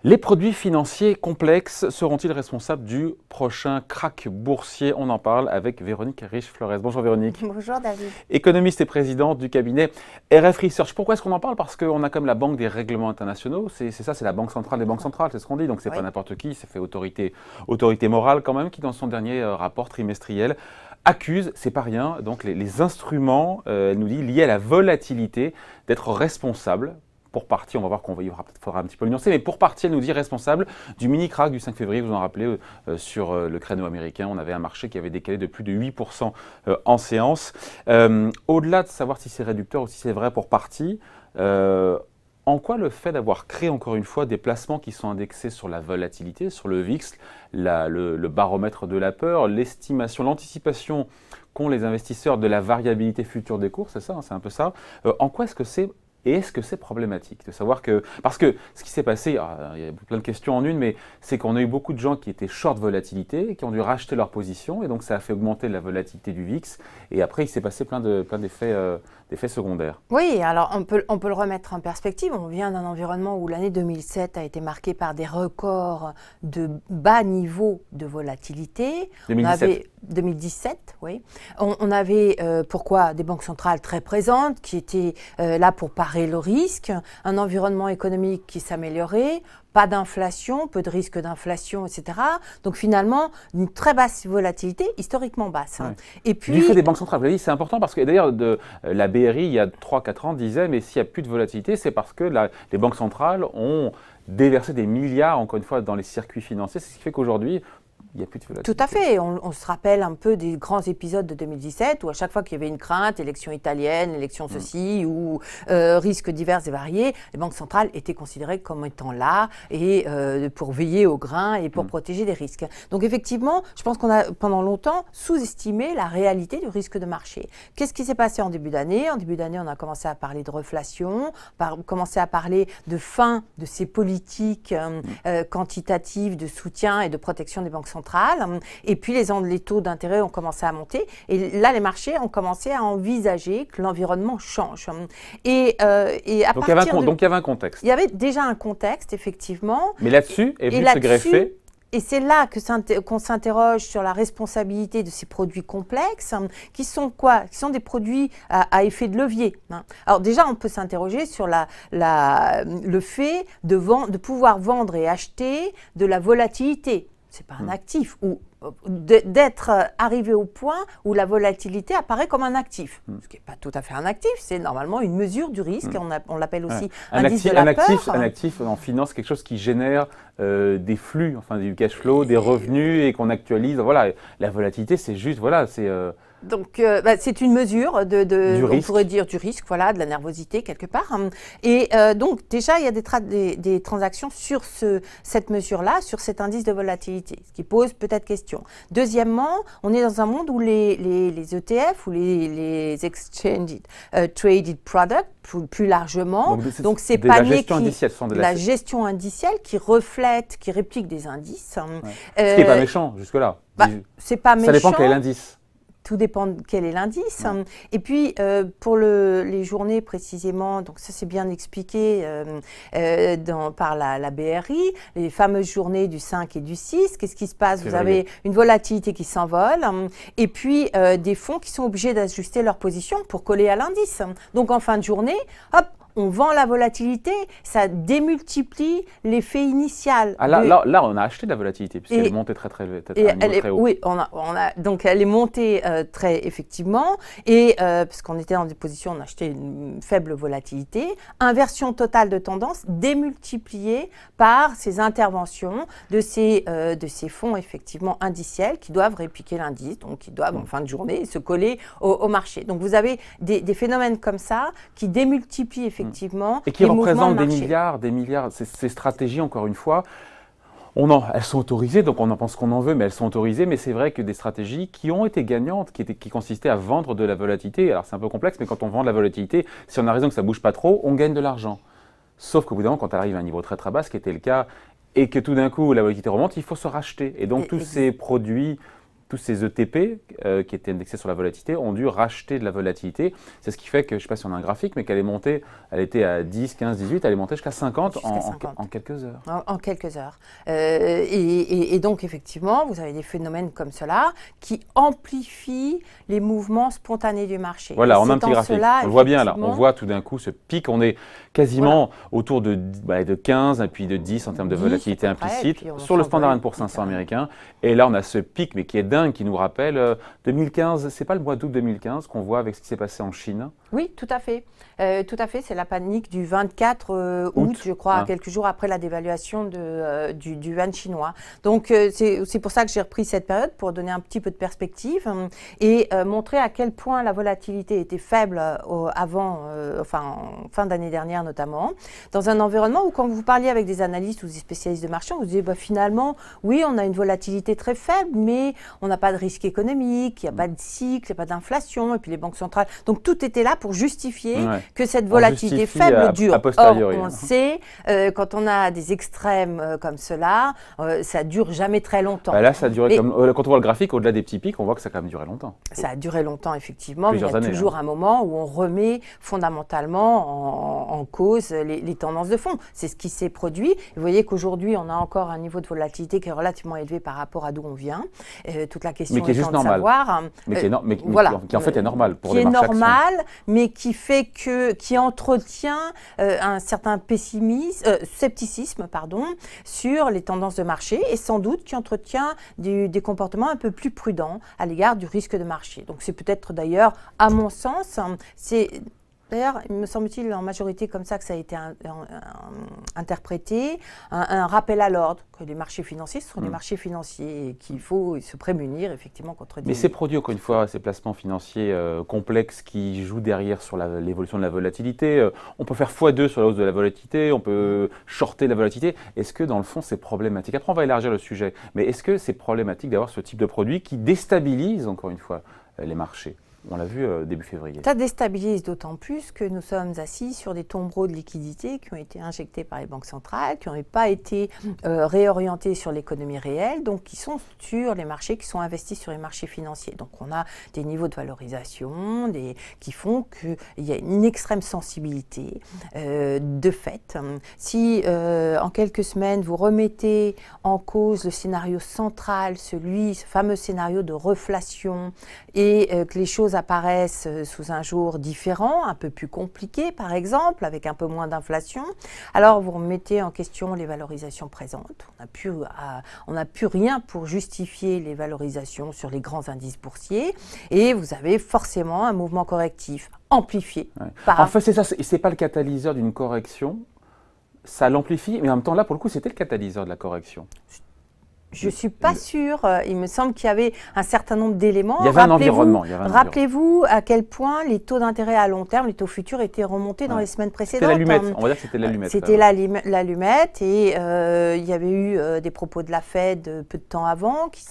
Les produits financiers complexes seront-ils responsables du prochain krach boursier? On en parle avec Véronique Riche-Flores. Bonjour Véronique. Bonjour David. Économiste et présidente du cabinet RF Research. Pourquoi est-ce qu'on en parle? Parce qu'on a comme la banque des règlements internationaux. C'est ça, c'est la banque centrale des banques centrales, c'est ce qu'on dit. Donc c'est pas n'importe qui, c'est fait autorité morale quand même, qui dans son dernier rapport trimestriel accuse, c'est pas rien, donc les instruments, elle nous dit, liés à la volatilité, d'être responsables. Pour partie, on va voir qu'il faudra un petit peu le nuancer, mais pour partie, elle nous dit responsable du mini-krach du 5 février, vous en rappelez, sur le créneau américain. On avait un marché qui avait décalé de plus de 8% en séance. Au-delà de savoir si c'est réducteur ou si c'est vrai pour partie, en quoi le fait d'avoir créé encore une fois des placements qui sont indexés sur la volatilité, sur le VIX, le baromètre de la peur, l'estimation, l'anticipation qu'ont les investisseurs de la variabilité future des cours, c'est ça, c'est un peu ça. En quoi est-ce que c'est et est-ce que c'est problématique de savoir que… Parce que ce qui s'est passé, il y a plein de questions en une, mais c'est qu'on a eu beaucoup de gens qui étaient short volatilité et qui ont dû racheter leur position et donc ça a fait augmenter la volatilité du VIX et après il s'est passé plein d'effets secondaires. Oui, alors on peut le remettre en perspective. On vient d'un environnement où l'année 2007 a été marquée par des records de bas niveau de volatilité. 2017, oui. On avait, pourquoi, des banques centrales très présentes qui étaient là pour parer le risque, un environnement économique qui s'améliorait, pas d'inflation, peu de risque d'inflation, etc. Donc finalement, une très basse volatilité, historiquement basse. Ouais. Et puis, du fait des banques centrales, vous l'avez dit, c'est important parce que d'ailleurs, la BRI, il y a 3-4 ans, disait, mais s'il n'y a plus de volatilité, c'est parce que les banques centrales ont déversé des milliards, encore une fois, dans les circuits financiers. C'est ce qui fait qu'aujourd'hui, il n'y a plus de volatilité. Tout à fait. On se rappelle un peu des grands épisodes de 2017 où à chaque fois qu'il y avait une crainte, élection italienne, élection ceci ou risques divers et variés, les banques centrales étaient considérées comme étant là et pour veiller au grain et pour protéger des risques. Donc effectivement, je pense qu'on a pendant longtemps sous-estimé la réalité du risque de marché. Qu'est-ce qui s'est passé en début d'année? En début d'année, on a commencé à parler de reflation, commencé à parler de fin de ces politiques quantitatives de soutien et de protection des banques centrales. Et puis les taux d'intérêt ont commencé à monter. Et là, les marchés ont commencé à envisager que l'environnement change. Donc il y avait un contexte. Il y avait déjà un contexte, effectivement. Mais là-dessus est venu se greffer. Et c'est là qu'on s'interroge sur la responsabilité de ces produits complexes, qui sont quoi? Qui sont des produits à effet de levier. Alors déjà, on peut s'interroger sur le fait de pouvoir vendre et acheter de la volatilité. C'est pas un actif, ou d'être arrivé au point où la volatilité apparaît comme un actif. Ce qui n'est pas tout à fait un actif, c'est normalement une mesure du risque, on l'appelle aussi indice de la peur. Un actif en finance, quelque chose qui génère des flux, enfin du cash flow, des revenus et qu'on actualise. Voilà, la volatilité, c'est juste, voilà, c'est… Donc, c'est une mesure on pourrait dire du risque, voilà, de la nervosité quelque part. Et donc, déjà, il y a des transactions sur cette mesure-là, sur cet indice de volatilité, ce qui pose peut-être question. Deuxièmement, on est dans un monde où les ETF ou les Exchange Traded Products, plus largement, donc c'est pas la gestion indicielle qui reflète, qui réplique des indices. Ce qui n'est pas méchant jusque-là. C'est pas méchant. Ça dépend quel est l'indice. Tout dépend de quel est l'indice. Et puis, pour les journées précisément, donc ça c'est bien expliqué par la BRI, les fameuses journées du 5 et du 6, qu'est-ce qui se passe? Vous avez une volatilité qui s'envole et puis des fonds qui sont obligés d'ajuster leur position pour coller à l'indice. Donc, en fin de journée, hop, on vend la volatilité, ça démultiplie l'effet initial. Ah, là, on a acheté de la volatilité, puisqu'elle est montée très haut. Oui, donc elle est montée très effectivement, et puisqu'on était dans des positions, on a acheté une faible volatilité, inversion totale de tendance démultipliée par ces interventions de ces fonds effectivement indiciels qui doivent répliquer l'indice, donc qui doivent en fin de journée se coller au marché. Donc vous avez des phénomènes comme ça qui démultiplient effectivement. Et qui représentent des milliards, ces stratégies, encore une fois, elles sont autorisées, donc on en pense qu'on en veut, mais elles sont autorisées, mais c'est vrai que des stratégies qui ont été gagnantes, qui consistaient à vendre de la volatilité, alors c'est un peu complexe, mais quand on vend de la volatilité, si on a raison que ça ne bouge pas trop, on gagne de l'argent. Sauf qu'au bout d'un moment, quand on arrive à un niveau très très bas, ce qui était le cas, et que tout d'un coup la volatilité remonte, il faut se racheter. Et donc tous ces produits tous ces ETP qui étaient indexés sur la volatilité ont dû racheter de la volatilité. C'est ce qui fait que, je ne sais pas si on a un graphique, mais qu'elle est montée, elle était à 10, 15, 18, elle est montée jusqu'à 50, en quelques heures. En quelques heures. Et donc, effectivement, vous avez des phénomènes comme cela qui amplifient les mouvements spontanés du marché. Voilà, on a un petit graphique. On le voit bien là. On voit tout d'un coup ce pic. On est quasiment autour de 15 et puis de 10 en termes de volatilité implicite sur le Standard & Poor's 500 américain. Et là, on a ce pic, mais qui est dingue, qui nous rappelle 2015. C'est pas le mois d'août 2015 qu'on voit avec ce qui s'est passé en Chine? Oui, tout à fait. Tout à fait, c'est la panique du 24 août, je crois, quelques jours après la dévaluation du yuan chinois. Donc, c'est pour ça que j'ai repris cette période, pour donner un petit peu de perspective et montrer à quel point la volatilité était faible avant, en fin d'année dernière notamment, dans un environnement où quand vous parliez avec des analystes ou des spécialistes de marché, on vous disait finalement, oui, on a une volatilité très faible, mais on n'a pas de risque économique, il n'y a pas de cycle, il n'y a pas d'inflation, et puis les banques centrales. Donc, tout était là pour justifier que cette volatilité faible dure. Or, on sait, quand on a des extrêmes comme cela, ça dure jamais très longtemps. Là, ça a duré, quand on voit le graphique, au-delà des petits pics, on voit que ça a quand même duré longtemps. Ça a duré longtemps, effectivement, mais il y a toujours un moment où on remet fondamentalement en cause les tendances de fond. C'est ce qui s'est produit. Vous voyez qu'aujourd'hui, on a encore un niveau de volatilité qui est relativement élevé par rapport à d'où on vient. Toute la question est juste normal. Savoir, qui en fait est normal pour les marchés actions. Qui est normal, mais qui entretient un certain scepticisme sur les tendances de marché et sans doute qui entretient des comportements un peu plus prudents à l'égard du risque de marché. Donc c'est peut-être d'ailleurs, à mon sens, d'ailleurs, il me semble-t-il en majorité comme ça que ça a été interprété, un rappel à l'ordre que les marchés financiers, ce sont des marchés financiers et qu'il faut se prémunir effectivement contre des... Mais ces produits, encore une fois, ces placements financiers complexes qui jouent derrière sur l'évolution de la volatilité, on peut faire x2 sur la hausse de la volatilité, on peut shorter la volatilité. Est-ce que dans le fond c'est problématique? Après on va élargir le sujet, mais est-ce que c'est problématique d'avoir ce type de produit qui déstabilise encore une fois les marchés? On l'a vu début février. Ça déstabilise d'autant plus que nous sommes assis sur des tombereaux de liquidités qui ont été injectés par les banques centrales, qui n'ont pas été réorientés sur l'économie réelle, donc qui sont sur les marchés, qui sont investis sur les marchés financiers. Donc on a des niveaux de valorisation qui font qu'il y a une extrême sensibilité de fait. Si en quelques semaines vous remettez en cause le scénario central, ce fameux scénario de reflation, et que les choses apparaissent sous un jour différent, un peu plus compliqué par exemple, avec un peu moins d'inflation, alors vous remettez en question les valorisations présentes. On n'a plus rien pour justifier les valorisations sur les grands indices boursiers et vous avez forcément un mouvement correctif amplifié. En fait, c'est ça, c'est pas le catalyseur d'une correction, ça l'amplifie, mais en même temps là pour le coup c'était le catalyseur de la correction. Je ne suis pas sûre. Il me semble qu'il y avait un certain nombre d'éléments. Il y avait un environnement. Rappelez-vous à quel point les taux d'intérêt à long terme, les taux futurs étaient remontés dans les semaines précédentes. C'était l'allumette. On va dire que c'était l'allumette. C'était l'allumette. Et il y avait eu des propos de la Fed peu de temps avant qui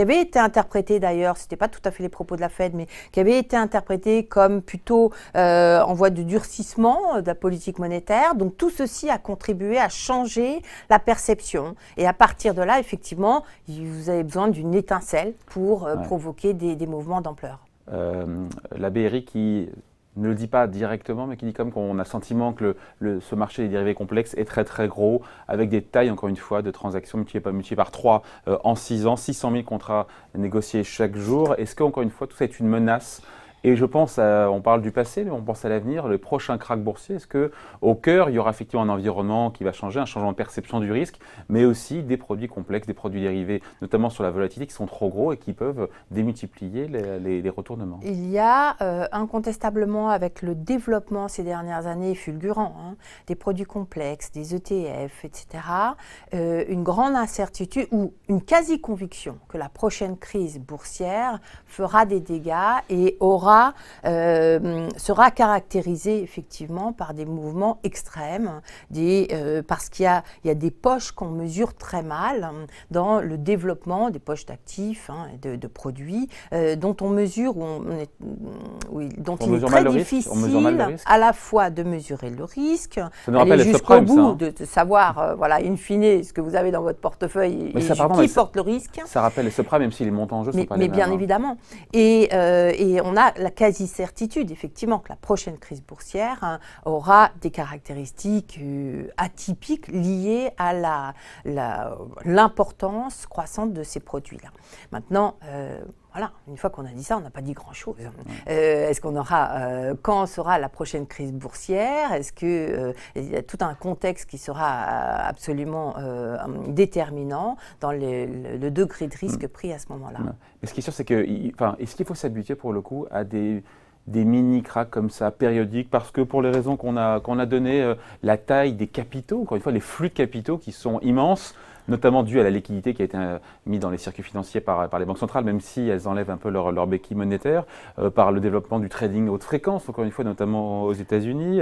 avaient été interprétés d'ailleurs, ce n'était pas tout à fait les propos de la Fed, mais qui avaient été interprétés comme plutôt en voie de durcissement de la politique monétaire. Donc tout ceci a contribué à changer la perception. Et à partir de là, effectivement, vous avez besoin d'une étincelle pour provoquer des mouvements d'ampleur. La BRI qui ne le dit pas directement, mais qui dit comme qu'on a le sentiment que ce marché des dérivés complexes est très très gros, avec des tailles, encore une fois, de transactions multipliées par 3 en 6 ans, 600 000 contrats négociés chaque jour. Est-ce qu'encore une fois, tout ça est une menace? Et je pense, on parle du passé, mais on pense à l'avenir, le prochain krach boursier. Est-ce qu'au cœur, il y aura effectivement un environnement qui va changer, un changement de perception du risque, mais aussi des produits complexes, des produits dérivés, notamment sur la volatilité, qui sont trop gros et qui peuvent démultiplier les retournements? Il y a incontestablement, avec le développement ces dernières années fulgurant, des produits complexes, des ETF, etc., une grande incertitude ou une quasi-conviction que la prochaine crise boursière fera des dégâts et aura sera caractérisé effectivement par des mouvements extrêmes, parce qu'il y a des poches qu'on mesure très mal dans le développement des poches d'actifs, de produits, dont on mesure, dont il est très difficile à la fois de mesurer le risque, aller jusqu'au bout de savoir, voilà, in fine, ce que vous avez dans votre portefeuille et qui porte le risque. Ça rappelle les subprimes, même si les montants en jeu ne sont pas les mêmes. Mais bien évidemment. Et on a la quasi-certitude, effectivement, que la prochaine crise boursière aura des caractéristiques atypiques liées à l'importance croissante de ces produits-là. Maintenant, voilà, une fois qu'on a dit ça, on n'a pas dit grand-chose. Est-ce qu'on aura, quand sera la prochaine crise boursière? Est-ce qu'il y a tout un contexte qui sera absolument déterminant dans le degré de risque pris à ce moment-là? Mais ce qui est sûr, c'est que, est-ce qu'il faut s'habituer pour le coup à des mini-cracks comme ça, périodiques, parce que pour les raisons qu'on a données, la taille des capitaux, encore une fois, les flux de capitaux qui sont immenses, notamment dû à la liquidité qui a été mise dans les circuits financiers par les banques centrales, même si elles enlèvent un peu leur béquille monétaire, par le développement du trading haute fréquence, encore une fois, notamment aux États-Unis.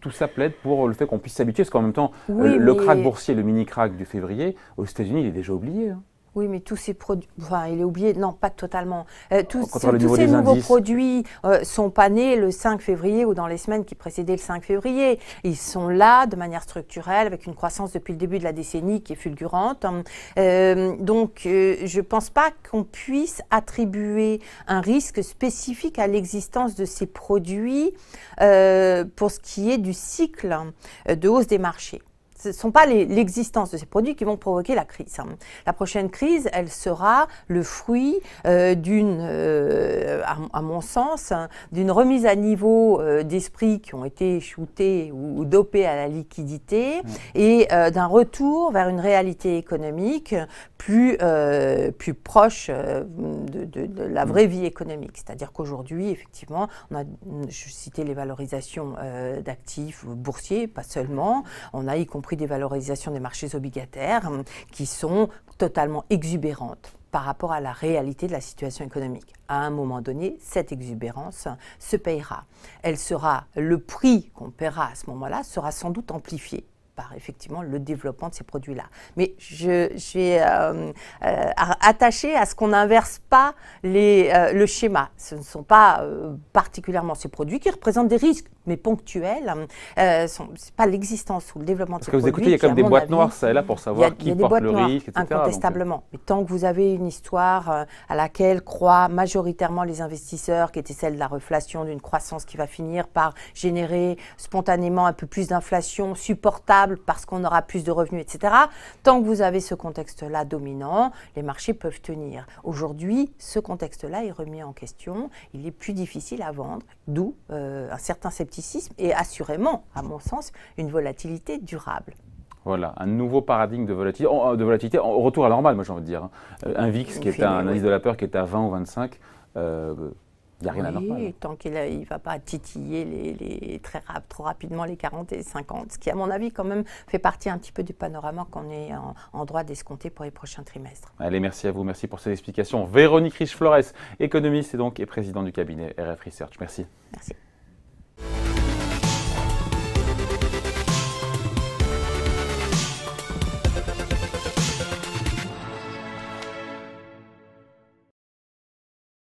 Tout ça plaide pour le fait qu'on puisse s'habituer, parce qu'en même temps, le krach boursier, le mini-krach du février, aux États-Unis, il est déjà oublié. Oui, mais tous ces produits, enfin, il est oublié, non, pas totalement. Tous ces nouveaux produits sont pas nés le 5 février ou dans les semaines qui précédaient le 5 février. Ils sont là de manière structurelle, avec une croissance depuis le début de la décennie qui est fulgurante. Donc, je pense pas qu'on puisse attribuer un risque spécifique à l'existence de ces produits pour ce qui est du cycle de hausse des marchés. Ce ne sont pas l'existence de ces produits qui vont provoquer la crise. La prochaine crise, elle sera le fruit à mon sens, d'une remise à niveau d'esprits qui ont été shootés ou dopés à la liquidité et d'un retour vers une réalité économique plus proche de la vraie vie économique. C'est-à-dire qu'aujourd'hui, effectivement, je citais les valorisations d'actifs boursiers, pas seulement, on a y compris des valorisations des marchés obligataires qui sont totalement exubérantes par rapport à la réalité de la situation économique. À un moment donné, cette exubérance se payera. Le prix qu'on paiera à ce moment-là sera sans doute amplifié par effectivement le développement de ces produits-là. Mais je suis attachée à ce qu'on n'inverse pas le schéma. Ce ne sont pas particulièrement ces produits qui représentent des risques, mais ponctuels. Ce n'est pas l'existence ou le développement de ces produits. Parce que vous écoutez, il y a comme des boîtes noires, ça et là, pour savoir qui porte le risque, etc. Incontestablement. Mais tant que vous avez une histoire à laquelle croient majoritairement les investisseurs, qui était celle de la reflation, d'une croissance qui va finir par générer spontanément un peu plus d'inflation supportable parce qu'on aura plus de revenus, etc. Tant que vous avez ce contexte-là dominant, les marchés peuvent tenir. Aujourd'hui, ce contexte-là est remis en question. Il est plus difficile à vendre, d'où un certain scepticisme et assurément, à mon sens, une volatilité durable. Voilà, un nouveau paradigme de volatilité en retour à la normale, moi j'ai envie de dire. Un VIX qui est un indice de la peur qui est à 20 ou 25. Il n'y a rien à normal. Tant qu'il ne va pas titiller trop rapidement les 40 et les 50, ce qui, à mon avis, quand même, fait partie un petit peu du panorama qu'on est en droit d'escompter pour les prochains trimestres. Allez, merci à vous, merci pour ces explications. Véronique Riche-Flores, économiste et présidente du cabinet RF Research. Merci. Merci.